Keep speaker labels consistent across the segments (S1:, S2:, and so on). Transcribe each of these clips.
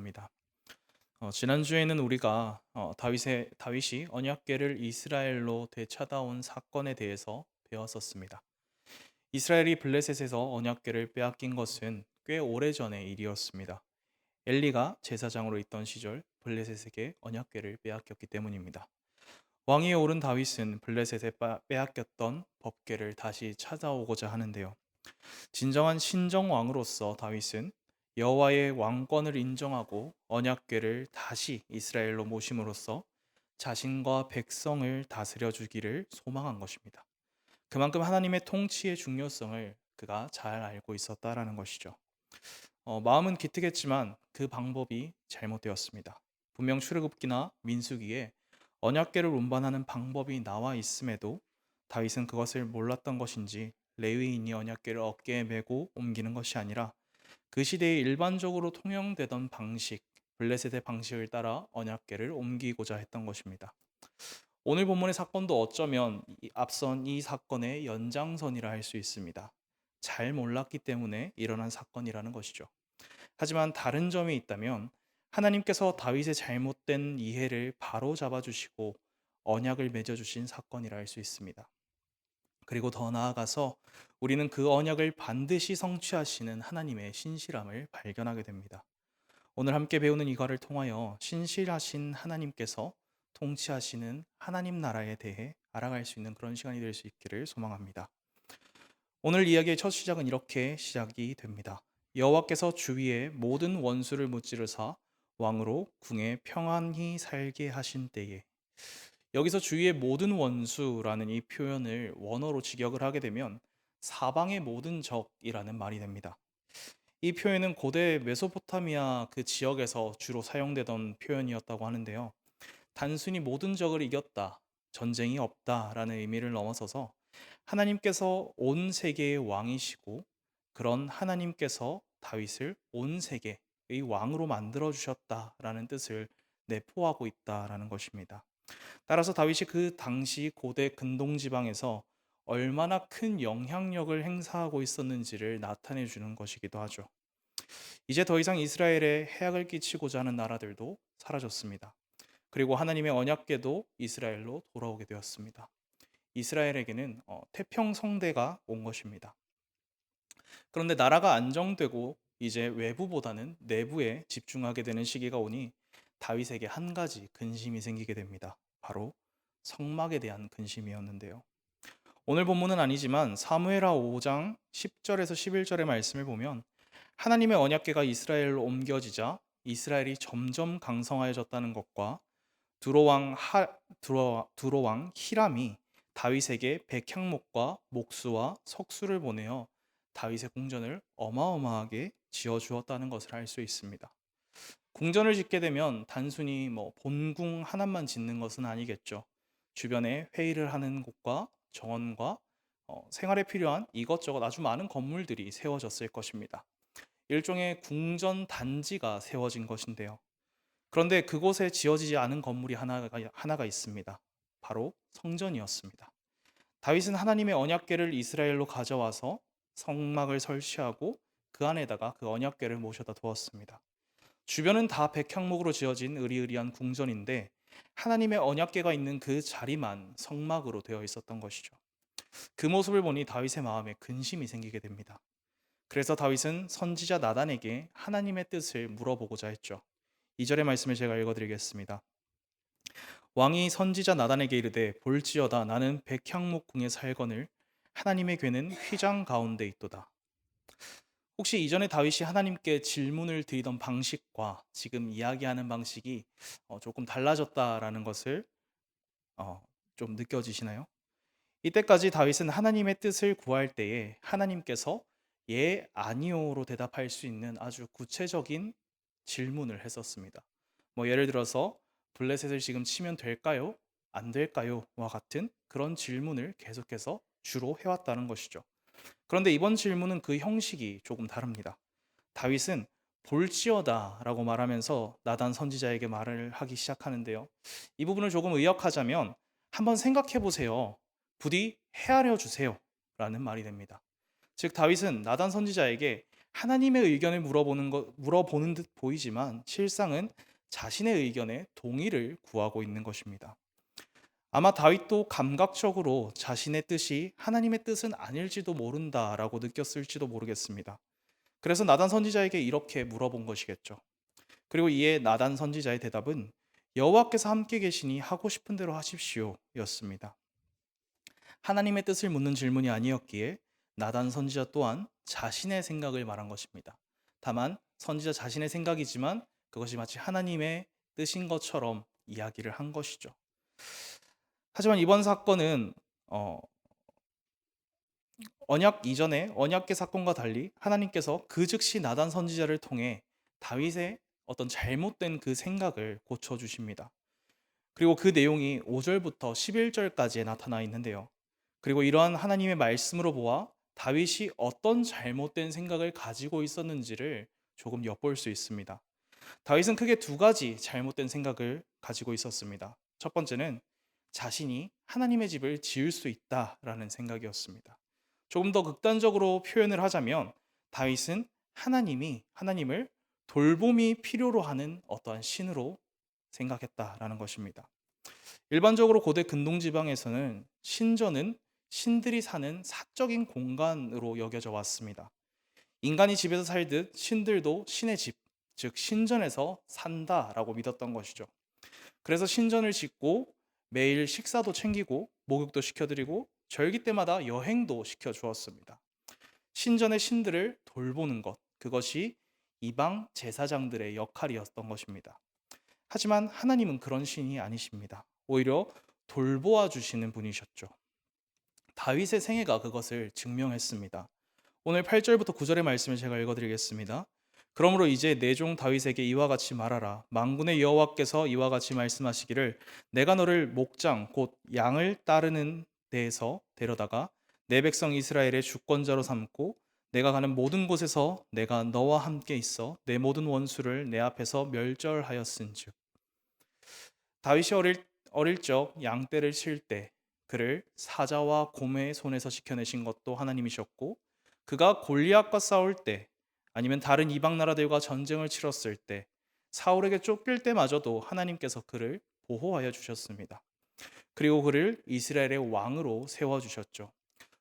S1: 됩니다. 지난주에는 우리가 다윗이 언약궤를 이스라엘로 되찾아온 사건에 대해서 배웠었습니다. 이스라엘이 블레셋에서 언약궤를 빼앗긴 것은 꽤 오래전의 일이었습니다. 엘리가 제사장으로 있던 시절 블레셋에게 언약궤를 빼앗겼기 때문입니다. 왕위에 오른 다윗은 블레셋에 빼앗겼던 법궤를 다시 찾아오고자 하는데요. 진정한 신정 왕으로서 다윗은 여호와의 왕권을 인정하고 언약궤를 다시 이스라엘로 모심으로써 자신과 백성을 다스려 주기를 소망한 것입니다. 그만큼 하나님의 통치의 중요성을 그가 잘 알고 있었다라는 것이죠. 마음은 기특했지만 그 방법이 잘못되었습니다. 분명 출애굽기나 민수기에 언약궤를 운반하는 방법이 나와 있음에도 다윗은 그것을 몰랐던 것인지 레위인이 언약궤를 어깨에 메고 옮기는 것이 아니라 그 시대에 일반적으로 통용되던 방식, 블레셋의 방식을 따라 언약궤를 옮기고자 했던 것입니다. 오늘 본문의 사건도 어쩌면 앞선 이 사건의 연장선이라 할 수 있습니다. 잘 몰랐기 때문에 일어난 사건이라는 것이죠. 하지만 다른 점이 있다면 하나님께서 다윗의 잘못된 이해를 바로 잡아주시고 언약을 맺어주신 사건이라 할 수 있습니다. 그리고 더 나아가서 우리는 그 언약을 반드시 성취하시는 하나님의 신실함을 발견하게 됩니다. 오늘 함께 배우는 이과를 통하여 신실하신 하나님께서 통치하시는 하나님 나라에 대해 알아갈 수 있는 그런 시간이 될 수 있기를 소망합니다. 오늘 이야기의 첫 시작은 이렇게 시작이 됩니다. 여호와께서 주위의 모든 원수를 무찌르사 왕으로 궁에 평안히 살게 하신 때에, 여기서 주위의 모든 원수라는 이 표현을 원어로 직역을 하게 되면 사방의 모든 적이라는 말이 됩니다. 이 표현은 고대 메소포타미아 그 지역에서 주로 사용되던 표현이었다고 하는데요. 단순히 모든 적을 이겼다, 전쟁이 없다라는 의미를 넘어서서 하나님께서 온 세계의 왕이시고 그런 하나님께서 다윗을 온 세계의 왕으로 만들어 주셨다라는 뜻을 내포하고 있다라는 것입니다. 따라서 다윗이 그 당시 고대 근동 지방에서 얼마나 큰 영향력을 행사하고 있었는지를 나타내 주는 것이기도 하죠. 이제 더 이상 이스라엘에 해악을 끼치고자 하는 나라들도 사라졌습니다. 그리고 하나님의 언약궤도 이스라엘로 돌아오게 되었습니다. 이스라엘에게는 태평성대가 온 것입니다. 그런데 나라가 안정되고 이제 외부보다는 내부에 집중하게 되는 시기가 오니 다윗에게 한 가지 근심이 생기게 됩니다. 바로 성막에 대한 근심이었는데요. 오늘 본문은 아니지만 사무엘하 5장 10절에서 11절의 말씀을 보면 하나님의 언약궤가 이스라엘로 옮겨지자 이스라엘이 점점 강성하여졌다는 것과 두로왕 히람이 다윗에게 백향목과 목수와 석수를 보내어 다윗의 궁전을 어마어마하게 지어 주었다는 것을 알 수 있습니다. 궁전을 짓게 되면 단순히 본궁 하나만 짓는 것은 아니겠죠. 주변에 회의를 하는 곳과 정원과 생활에 필요한 이것저것 아주 많은 건물들이 세워졌을 것입니다. 일종의 궁전 단지가 세워진 것인데요. 그런데 그곳에 지어지지 않은 건물이 하나가 있습니다. 바로 성전이었습니다. 다윗은 하나님의 언약궤를 이스라엘로 가져와서 성막을 설치하고 그 안에다가 그 언약궤를 모셔다 두었습니다. 주변은 다 백향목으로 지어진 으리으리한 궁전인데 하나님의 언약궤가 있는 그 자리만 성막으로 되어 있었던 것이죠. 그 모습을 보니 다윗의 마음에 근심이 생기게 됩니다. 그래서 다윗은 선지자 나단에게 하나님의 뜻을 물어보고자 했죠. 2절의 말씀을 제가 읽어드리겠습니다. 왕이 선지자 나단에게 이르되 볼지어다 나는 백향목 궁에 살거늘 하나님의 궤는 휘장 가운데 있도다. 혹시 이전에 다윗이 하나님께 질문을 드리던 방식과 지금 이야기하는 방식이 조금 달라졌다라는 것을 어, 좀 느껴지시나요? 이때까지 다윗은 하나님의 뜻을 구할 때에 하나님께서 예, 아니오로 대답할 수 있는 아주 구체적인 질문을 했었습니다. 예를 들어서 블레셋을 지금 치면 될까요? 안 될까요? 와 같은 그런 질문을 계속해서 주로 해왔다는 것이죠. 그런데 이번 질문은 그 형식이 조금 다릅니다. 다윗은 볼지어다라고 말하면서 나단 선지자에게 말을 하기 시작하는데요. 이 부분을 조금 의역하자면 한번 생각해 보세요. 부디 헤아려 주세요. 라는 말이 됩니다. 즉 다윗은 나단 선지자에게 하나님의 의견을 물어보는 듯 보이지만 실상은 자신의 의견에 동의를 구하고 있는 것입니다. 아마 다윗도 감각적으로 자신의 뜻이 하나님의 뜻은 아닐지도 모른다라고 느꼈을지도 모르겠습니다. 그래서 나단 선지자에게 이렇게 물어본 것이겠죠. 그리고 이에 나단 선지자의 대답은 여호와께서 함께 계시니 하고 싶은 대로 하십시오 였습니다. 하나님의 뜻을 묻는 질문이 아니었기에 나단 선지자 또한 자신의 생각을 말한 것입니다. 다만 선지자 자신의 생각이지만 그것이 마치 하나님의 뜻인 것처럼 이야기를 한 것이죠. 하지만 이번 사건은 언약 이전의 언약계 사건과 달리 하나님께서 그 즉시 나단 선지자를 통해 다윗의 어떤 잘못된 그 생각을 고쳐 주십니다. 그리고 그 내용이 5절부터 11절까지에 나타나 있는데요. 그리고 이러한 하나님의 말씀으로 보아 다윗이 어떤 잘못된 생각을 가지고 있었는지를 조금 엿볼 수 있습니다. 다윗은 크게 두 가지 잘못된 생각을 가지고 있었습니다. 첫 번째는 자신이 하나님의 집을 지을 수 있다라는 생각이었습니다. 조금 더 극단적으로 표현을 하자면 다윗은 하나님을 돌봄이 필요로 하는 어떠한 신으로 생각했다라는 것입니다. 일반적으로 고대 근동 지방에서는 신전은 신들이 사는 사적인 공간으로 여겨져 왔습니다. 인간이 집에서 살듯 신들도 신의 집, 즉 신전에서 산다라고 믿었던 것이죠. 그래서 신전을 짓고 매일 식사도 챙기고 목욕도 시켜드리고 절기 때마다 여행도 시켜주었습니다. 신전의 신들을 돌보는 것, 그것이 이방 제사장들의 역할이었던 것입니다. 하지만 하나님은 그런 신이 아니십니다. 오히려 돌보아 주시는 분이셨죠. 다윗의 생애가 그것을 증명했습니다. 오늘 8절부터 9절의 말씀을 제가 읽어드리겠습니다. 그러므로 이제 내 종 다윗에게 이와 같이 말하라. 만군의 여호와께서 이와 같이 말씀하시기를 내가 너를 목장 곧 양을 따르는 데에서 데려다가 내 백성 이스라엘의 주권자로 삼고 내가 가는 모든 곳에서 내가 너와 함께 있어 내 모든 원수를 내 앞에서 멸절하였은즉. 다윗이 어릴 적 양떼를 칠 때 그를 사자와 곰의 손에서 지켜내신 것도 하나님이셨고, 그가 골리앗과 싸울 때 아니면 다른 이방 나라들과 전쟁을 치렀을 때 사울에게 쫓길 때마저도 하나님께서 그를 보호하여 주셨습니다. 그리고 그를 이스라엘의 왕으로 세워 주셨죠.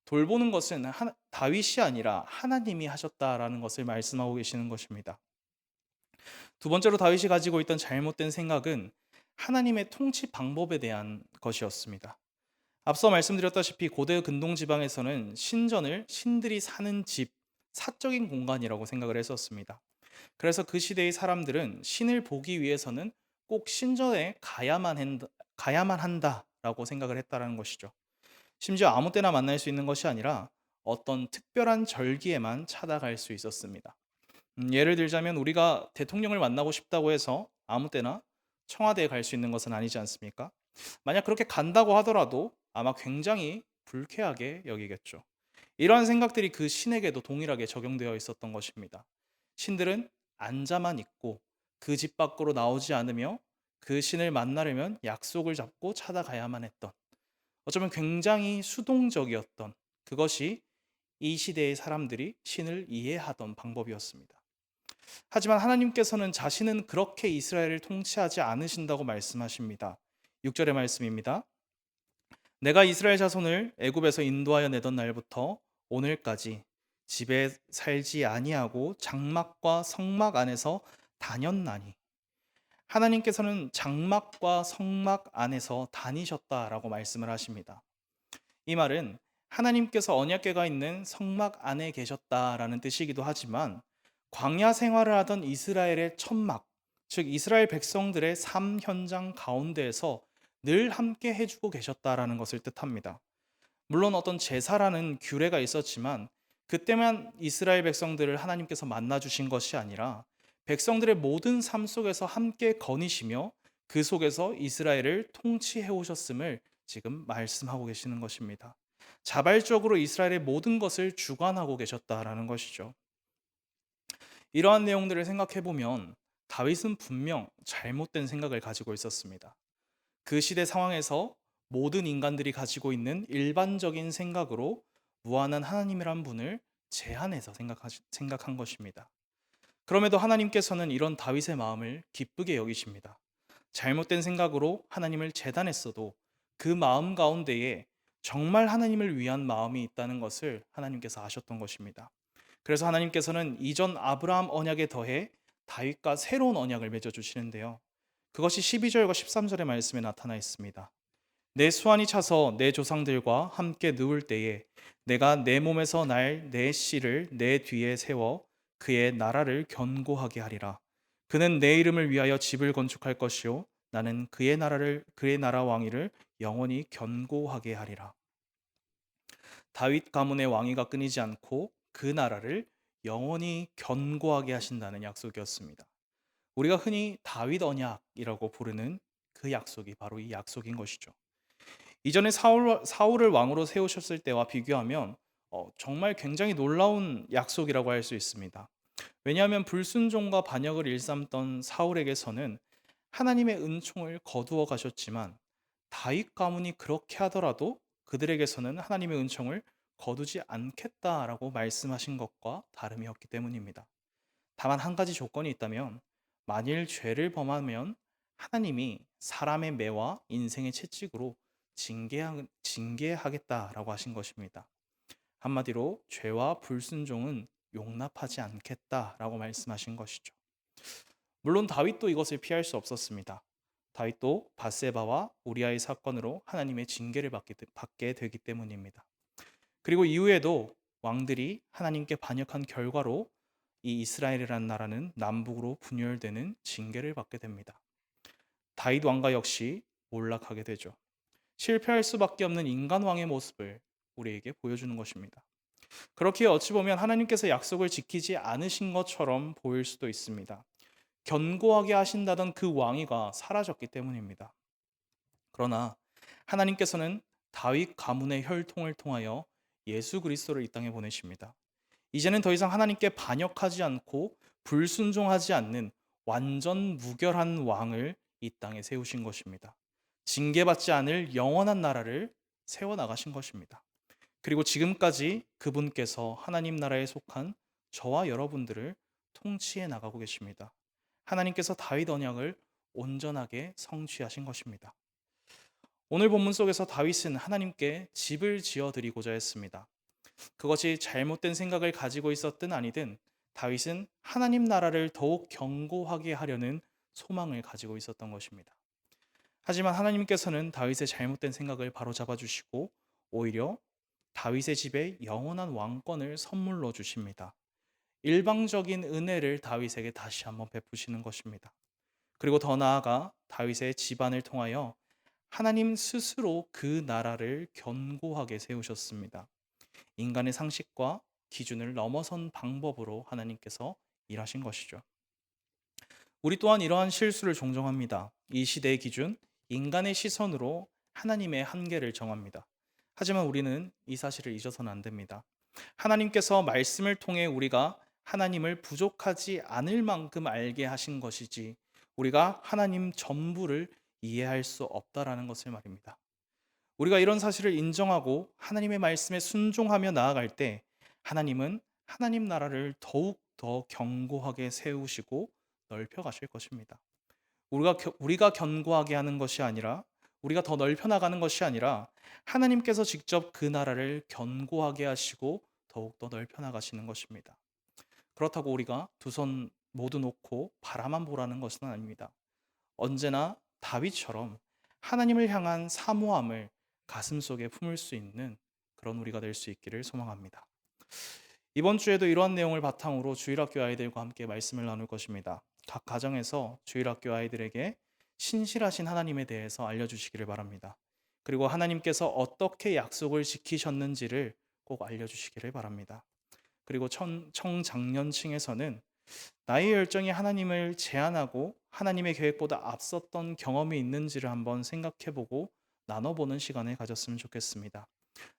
S1: 돌보는 것은 다윗이 아니라 하나님이 하셨다라는 것을 말씀하고 계시는 것입니다. 두 번째로 다윗이 가지고 있던 잘못된 생각은 하나님의 통치 방법에 대한 것이었습니다. 앞서 말씀드렸다시피 고대 근동 지방에서는 신전을 신들이 사는 집, 사적인 공간이라고 생각을 했었습니다. 그래서 그 시대의 사람들은 신을 보기 위해서는 꼭 신전에 가야만 한다라고 생각을 했다라는 것이죠. 심지어 아무 때나 만날 수 있는 것이 아니라 어떤 특별한 절기에만 찾아갈 수 있었습니다. 예를 들자면 우리가 대통령을 만나고 싶다고 해서 아무 때나 청와대에 갈 수 있는 것은 아니지 않습니까? 만약 그렇게 간다고 하더라도 아마 굉장히 불쾌하게 여기겠죠. 이러한 생각들이 그 신에게도 동일하게 적용되어 있었던 것입니다. 신들은 앉아만 있고 그 집 밖으로 나오지 않으며 그 신을 만나려면 약속을 잡고 찾아가야만 했던, 어쩌면 굉장히 수동적이었던, 그것이 이 시대의 사람들이 신을 이해하던 방법이었습니다. 하지만 하나님께서는 자신은 그렇게 이스라엘을 통치하지 않으신다고 말씀하십니다. 6절의 말씀입니다. 내가 이스라엘 자손을 애굽에서 인도하여 내던 날부터 오늘까지 집에 살지 아니하고 장막과 성막 안에서 다녔나니. 하나님께서는 장막과 성막 안에서 다니셨다라고 말씀을 하십니다. 이 말은 하나님께서 언약궤가 있는 성막 안에 계셨다라는 뜻이기도 하지만 광야 생활을 하던 이스라엘의 천막, 즉 이스라엘 백성들의 삶 현장 가운데에서 늘 함께 해주고 계셨다라는 것을 뜻합니다. 물론 어떤 제사라는 규례가 있었지만 그때만 이스라엘 백성들을 하나님께서 만나 주신 것이 아니라 백성들의 모든 삶 속에서 함께 거니시며 그 속에서 이스라엘을 통치해 오셨음을 지금 말씀하고 계시는 것입니다. 자발적으로 이스라엘의 모든 것을 주관하고 계셨다라는 것이죠. 이러한 내용들을 생각해 보면 다윗은 분명 잘못된 생각을 가지고 있었습니다. 그 시대 상황에서 모든 인간들이 가지고 있는 일반적인 생각으로 무한한 하나님이란 분을 제한해서 생각한 것입니다. 그럼에도 하나님께서는 이런 다윗의 마음을 기쁘게 여기십니다. 잘못된 생각으로 하나님을 재단했어도 그 마음 가운데에 정말 하나님을 위한 마음이 있다는 것을 하나님께서 아셨던 것입니다. 그래서 하나님께서는 이전 아브라함 언약에 더해 다윗과 새로운 언약을 맺어 주시는데요. 그것이 12절과 13절의 말씀에 나타나 있습니다. 내 수완이 차서 내 조상들과 함께 누울 때에 내가 내 몸에서 날 내 씨를 내 뒤에 세워 그의 나라를 견고하게 하리라. 그는 내 이름을 위하여 집을 건축할 것이요 나는 그의 나라 왕위를 영원히 견고하게 하리라. 다윗 가문의 왕위가 끊이지 않고 그 나라를 영원히 견고하게 하신다는 약속이었습니다. 우리가 흔히 다윗 언약이라고 부르는 그 약속이 바로 이 약속인 것이죠. 이전에 사울을 왕으로 세우셨을 때와 비교하면 정말 굉장히 놀라운 약속이라고 할 수 있습니다. 왜냐하면 불순종과 반역을 일삼던 사울에게서는 하나님의 은총을 거두어 가셨지만 다윗 가문이 그렇게 하더라도 그들에게서는 하나님의 은총을 거두지 않겠다라고 말씀하신 것과 다름이 없기 때문입니다. 다만 한 가지 조건이 있다면 만일 죄를 범하면 하나님이 사람의 매와 인생의 채찍으로 징계하겠다라고 하신 것입니다. 한마디로 죄와 불순종은 용납하지 않겠다라고 말씀하신 것이죠. 물론 다윗도 이것을 피할 수 없었습니다. 다윗도 바세바와 우리아의 사건으로 하나님의 징계를 받게 되기 때문입니다. 그리고 이후에도 왕들이 하나님께 반역한 결과로 이 이스라엘이라는 나라는 남북으로 분열되는 징계를 받게 됩니다. 다윗 왕가 역시 몰락하게 되죠. 실패할 수밖에 없는 인간 왕의 모습을 우리에게 보여주는 것입니다. 그렇게 어찌 보면 하나님께서 약속을 지키지 않으신 것처럼 보일 수도 있습니다. 견고하게 하신다던 그 왕위가 사라졌기 때문입니다. 그러나 하나님께서는 다윗 가문의 혈통을 통하여 예수 그리스도를 이 땅에 보내십니다. 이제는 더 이상 하나님께 반역하지 않고 불순종하지 않는 완전 무결한 왕을 이 땅에 세우신 것입니다. 징계받지 않을 영원한 나라를 세워 나가신 것입니다. 그리고 지금까지 그분께서 하나님 나라에 속한 저와 여러분들을 통치해 나가고 계십니다. 하나님께서 다윗 언약을 온전하게 성취하신 것입니다. 오늘 본문 속에서 다윗은 하나님께 집을 지어 드리고자 했습니다. 그것이 잘못된 생각을 가지고 있었든 아니든 다윗은 하나님 나라를 더욱 견고하게 하려는 소망을 가지고 있었던 것입니다. 하지만 하나님께서는 다윗의 잘못된 생각을 바로잡아 주시고 오히려 다윗의 집에 영원한 왕권을 선물로 주십니다. 일방적인 은혜를 다윗에게 다시 한번 베푸시는 것입니다. 그리고 더 나아가 다윗의 집안을 통하여 하나님 스스로 그 나라를 견고하게 세우셨습니다. 인간의 상식과 기준을 넘어선 방법으로 하나님께서 일하신 것이죠. 우리 또한 이러한 실수를 종종 합니다. 이 시대의 기준, 인간의 시선으로 하나님의 한계를 정합니다. 하지만 우리는 이 사실을 잊어서는 안 됩니다. 하나님께서 말씀을 통해 우리가 하나님을 부족하지 않을 만큼 알게 하신 것이지 우리가 하나님 전부를 이해할 수 없다라는 것을 말입니다. 우리가 이런 사실을 인정하고 하나님의 말씀에 순종하며 나아갈 때 하나님은 하나님 나라를 더욱 더 견고하게 세우시고 넓혀 가실 것입니다. 우리가 견고하게 하는 것이 아니라 우리가 더 넓혀 나가는 것이 아니라 하나님께서 직접 그 나라를 견고하게 하시고 더욱 더 넓혀 나가시는 것입니다. 그렇다고 우리가 두 손 모두 놓고 바라만 보라는 것은 아닙니다. 언제나 다윗처럼 하나님을 향한 사모함을 가슴속에 품을 수 있는 그런 우리가 될 수 있기를 소망합니다. 이번 주에도 이러한 내용을 바탕으로 주일학교 아이들과 함께 말씀을 나눌 것입니다. 각 가정에서 주일학교 아이들에게 신실하신 하나님에 대해서 알려주시기를 바랍니다. 그리고 하나님께서 어떻게 약속을 지키셨는지를 꼭 알려주시기를 바랍니다. 그리고 청장년층에서는 나의 열정이 하나님을 제한하고 하나님의 계획보다 앞섰던 경험이 있는지를 한번 생각해보고 나눠보는 시간을 가졌으면 좋겠습니다.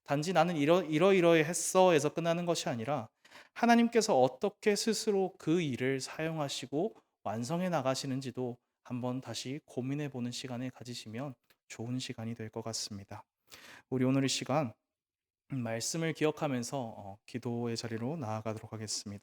S1: 단지 나는 이러이러했어에서 끝나는 것이 아니라 하나님께서 어떻게 스스로 그 일을 사용하시고 완성해 나가시는지도 한번 다시 고민해 보는 시간을 가지시면 좋은 시간이 될 것 같습니다. 우리 오늘 이 시간 말씀을 기억하면서 기도의 자리로 나아가도록 하겠습니다.